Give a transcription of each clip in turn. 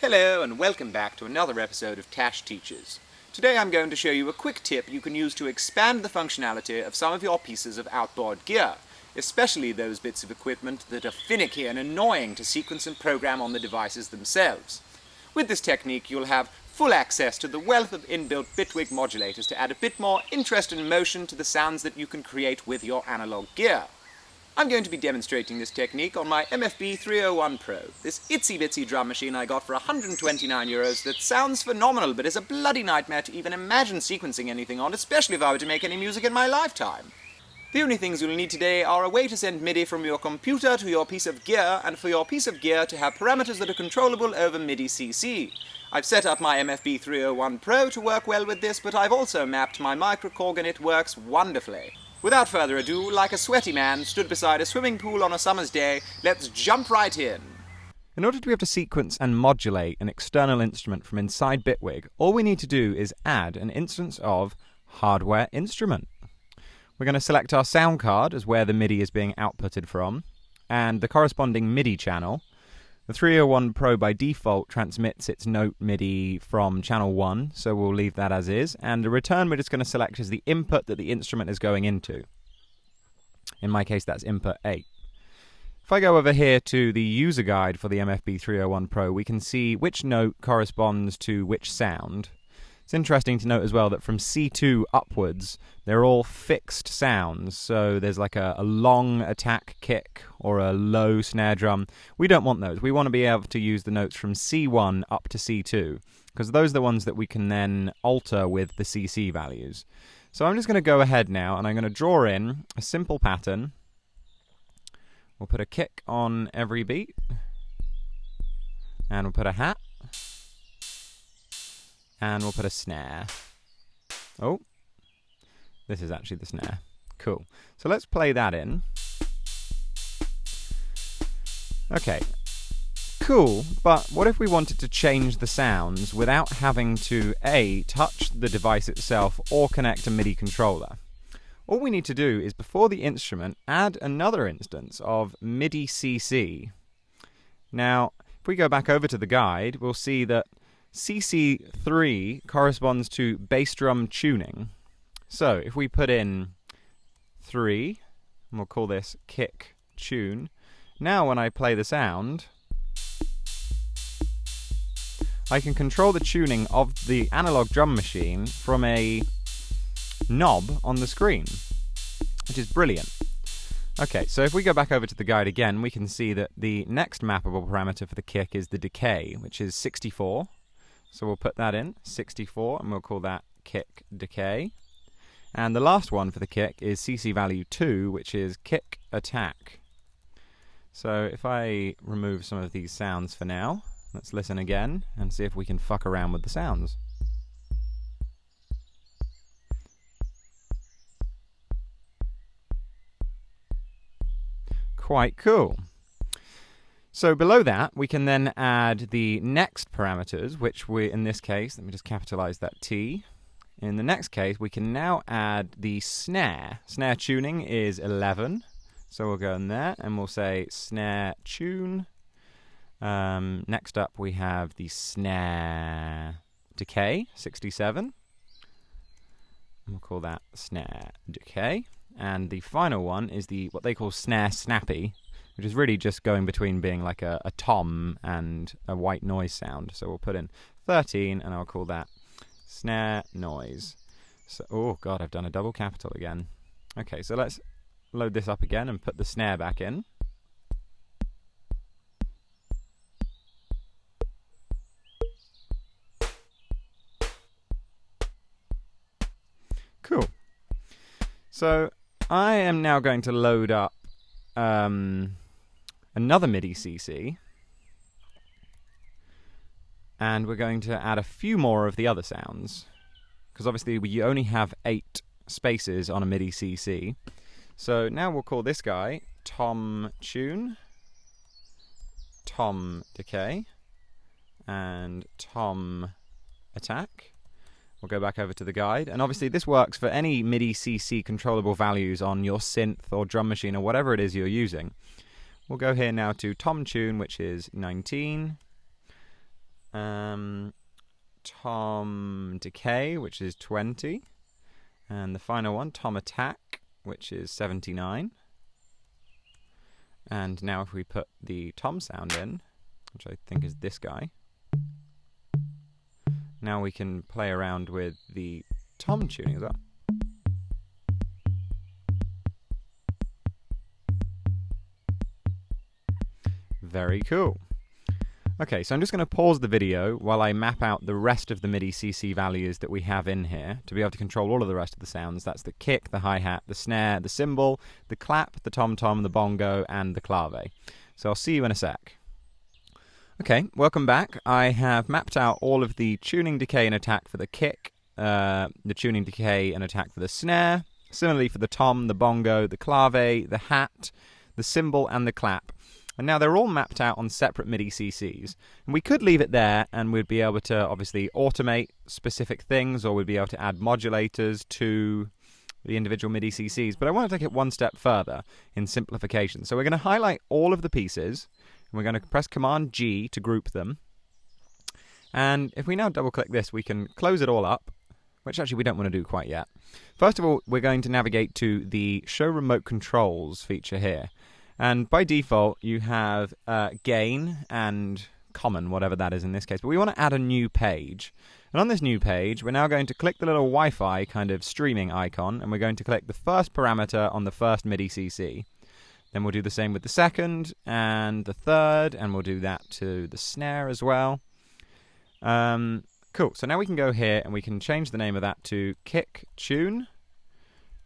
Hello and welcome back to another episode of TÄCHES Teaches. Today I'm going to show you a quick tip you can use to expand the functionality of some of your pieces of outboard gear, especially those bits of equipment that are finicky and annoying to sequence and program on the devices themselves. With this technique you'll have full access to the wealth of inbuilt Bitwig modulators to add a bit more interest and motion to the sounds that you can create with your analog gear. I'm going to be demonstrating this technique on my MFB 301 Pro, this itsy-bitsy drum machine I got for €129 that sounds phenomenal but is a bloody nightmare to even imagine sequencing anything on, especially if I were to make any music in my lifetime. The only things you'll need today are a way to send MIDI from your computer to your piece of gear, and for your piece of gear to have parameters that are controllable over MIDI CC. I've set up my MFB 301 Pro to work well with this, but I've also mapped my microKORG and it works wonderfully. Without further ado, like a sweaty man stood beside a swimming pool on a summer's day, let's jump right in. In order to be able to sequence and modulate an external instrument from inside Bitwig, all we need to do is add an instance of hardware instrument. We're going to select our sound card as where the MIDI is being outputted from, and the corresponding MIDI channel. The 301 Pro by default transmits its note MIDI from channel 1, so we'll leave that as is, and the return we're just going to select is the input that the instrument is going into. In my case that's input 8. If I go over here to the user guide for the MFB 301 Pro, we can see which note corresponds to which sound. It's interesting to note as well that from C2 upwards, they're all fixed sounds. So there's like a long attack kick or a low snare drum. We don't want those. We want to be able to use the notes from C1 up to C2, because those are the ones that we can then alter with the CC values. So I'm just going to go ahead now and I'm going to draw in a simple pattern. We'll put a kick on every beat. And we'll put a hat. And we'll put a snare. Oh, this is actually the snare. Cool. So let's play that in. Okay. Cool, but what if we wanted to change the sounds without having to A, touch the device itself or connect a MIDI controller? All we need to do is, before the instrument, add another instance of MIDI CC. Now, if we go back over to the guide, we'll see that CC3 corresponds to bass drum tuning. So if we put in 3, and we'll call this kick tune, now when I play the sound, I can control the tuning of the analog drum machine from a knob on the screen, which is brilliant. Okay, so if we go back over to the guide again, we can see that the next mappable parameter for the kick is the decay, which is 64. So we'll put that in, 64, and we'll call that kick decay. And the last one for the kick is CC value 2, which is kick attack. So if I remove some of these sounds for now, let's listen again and see if we can fuck around with the sounds. Quite cool. So below that, we can then add the next parameters, which we, in this case, let me just capitalize that T. In the next case, we can now add the snare. Snare tuning is 11. So we'll go in there and we'll say snare tune. Next up, we have the snare decay, 67. And we'll call that snare decay. And the final one is the what they call snare snappy, which is really just going between being like a tom and a white noise sound. So we'll put in 13 and I'll call that snare noise. So, oh god, I've done a double capital again. Okay, so let's load this up again and put the snare back in. Cool. So I am now going to load up another MIDI CC, and we're going to add a few more of the other sounds, because obviously we only have 8 spaces on a MIDI CC. So now we'll call this guy Tom Tune, Tom Decay, and Tom Attack. We'll go back over to the guide, and obviously this works for any MIDI CC controllable values on your synth or drum machine or whatever it is you're using. We'll go here now to Tom Tune, which is 19, tom decay, which is 20, and the final one, tom attack, which is 79. And now if we put the tom sound in, which I think is this guy, now we can play around with the tom tuning as well. Very cool. Okay, so I'm just going to pause the video while I map out the rest of the MIDI CC values that we have in here to be able to control all of the rest of the sounds. That's the kick, the hi-hat, the snare, the cymbal, the clap, the tom-tom, the bongo, and the clave. So I'll see you in a sec. Okay, welcome back. I have mapped out all of the tuning, decay, and attack for the kick, the tuning, decay, and attack for the snare, similarly for the tom, the bongo, the clave, the hat, the cymbal, and the clap. And now they're all mapped out on separate MIDI CCs. And we could leave it there and we'd be able to obviously automate specific things, or we'd be able to add modulators to the individual MIDI CCs. But I want to take it one step further in simplification. So we're going to highlight all of the pieces, and we're going to press Command G to group them. And if we now double click this, we can close it all up, which actually we don't want to do quite yet. First of all, we're going to navigate to the Show Remote Controls feature here. And by default, you have gain and common, whatever that is in this case. But we want to add a new page. And on this new page, we're now going to click the little Wi-Fi kind of streaming icon, and we're going to click the first parameter on the first MIDI CC. Then we'll do the same with the second and the third, and we'll do that to the snare as well. Cool. So now we can go here and we can change the name of that to kick tune,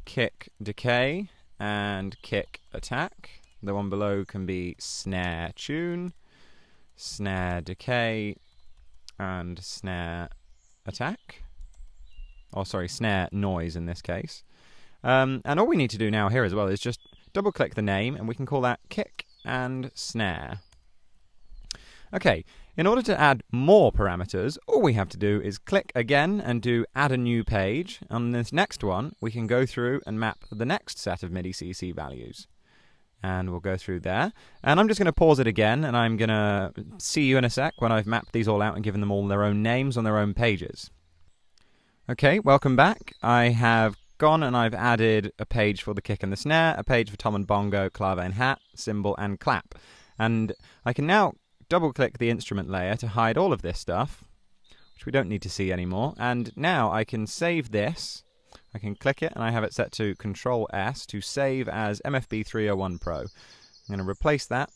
kick decay, and kick attack. The one below can be snare tune, snare decay, and snare attack. Oh, sorry, snare noise in this case. And all we need to do now here as well is just double click the name, and we can call that kick and snare. Okay, in order to add more parameters, all we have to do is click again and do add a new page. On this next one, we can go through and map the next set of MIDI CC values. And we'll go through there. And I'm just going to pause it again, and I'm going to see you in a sec when I've mapped these all out and given them all their own names on their own pages. Okay, welcome back. I have gone and I've added a page for the kick and the snare, a page for tom and bongo, clave and hat, cymbal and clap. And I can now double-click the instrument layer to hide all of this stuff, which we don't need to see anymore. And now I can save this. I can click it, and I have it set to Control-S to save as MFB 301 Pro. I'm going to replace that.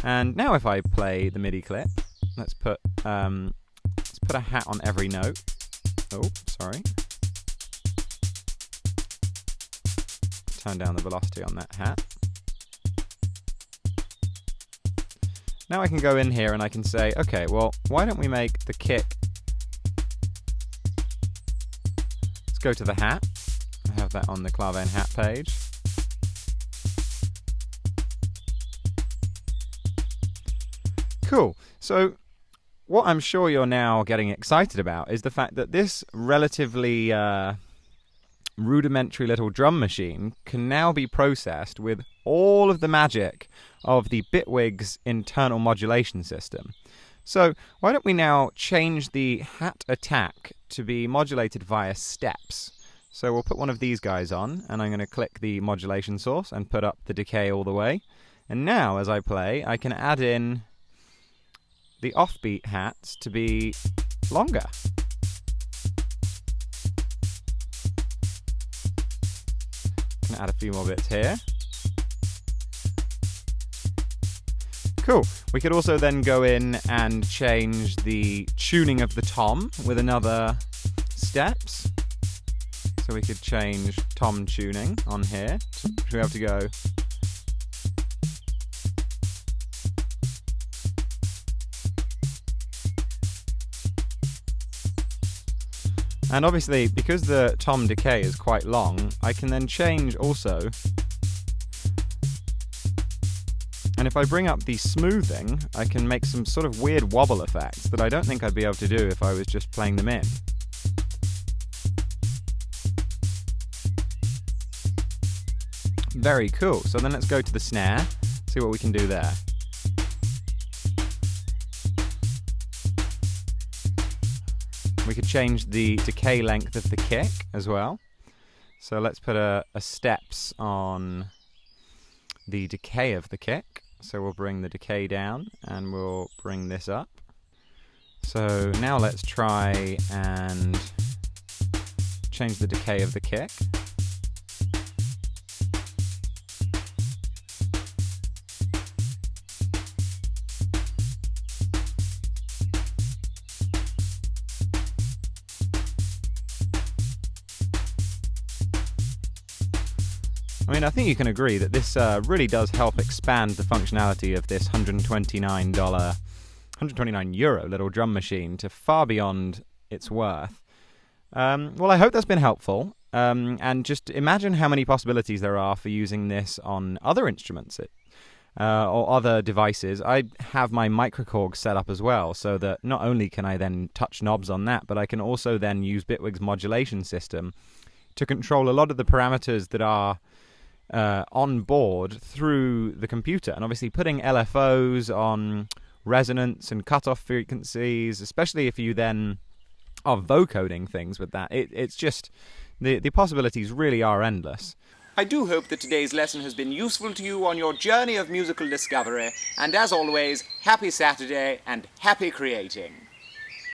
And now if I play the MIDI clip, let's put a hat on every note. Oh, sorry. Turn down the velocity on that hat. Now I can go in here and I can say, okay, well, why don't we make the kick. Go to the hat. I have that on the clave and hat page. Cool. So what I'm sure you're now getting excited about is the fact that this relatively rudimentary little drum machine can now be processed with all of the magic of the Bitwig's internal modulation system. So why don't we now change the hat attack to be modulated via steps. So we'll put one of these guys on, and I'm going to click the modulation source and put up the decay all the way. And now as I play, I can add in the offbeat hats to be longer. Can add a few more bits here. Cool. We could also then go in and change the tuning of the tom with another steps. So we could change tom tuning on here. We have to go. And obviously, because the tom decay is quite long, I can then change also. And if I bring up the smoothing, I can make some sort of weird wobble effects that I don't think I'd be able to do if I was just playing them in. Very cool. So then let's go to the snare, see what we can do there. We could change the decay length of the kick as well. So let's put a steps on the decay of the kick. So we'll bring the decay down and we'll bring this up. So now let's try and change the decay of the kick. I mean, I think you can agree that this really does help expand the functionality of this €129 little drum machine to far beyond its worth. Well, I hope that's been helpful. And just imagine how many possibilities there are for using this on other instruments or other devices. I have my microKORG set up as well, so that not only can I then touch knobs on that, but I can also then use Bitwig's modulation system to control a lot of the parameters that are on board through the computer. And obviously putting LFOs on resonance and cutoff frequencies, especially if you then are vocoding things with that, it's just the possibilities really are endless. I do hope that today's lesson has been useful to you on your journey of musical discovery, and as always, happy Saturday and happy creating!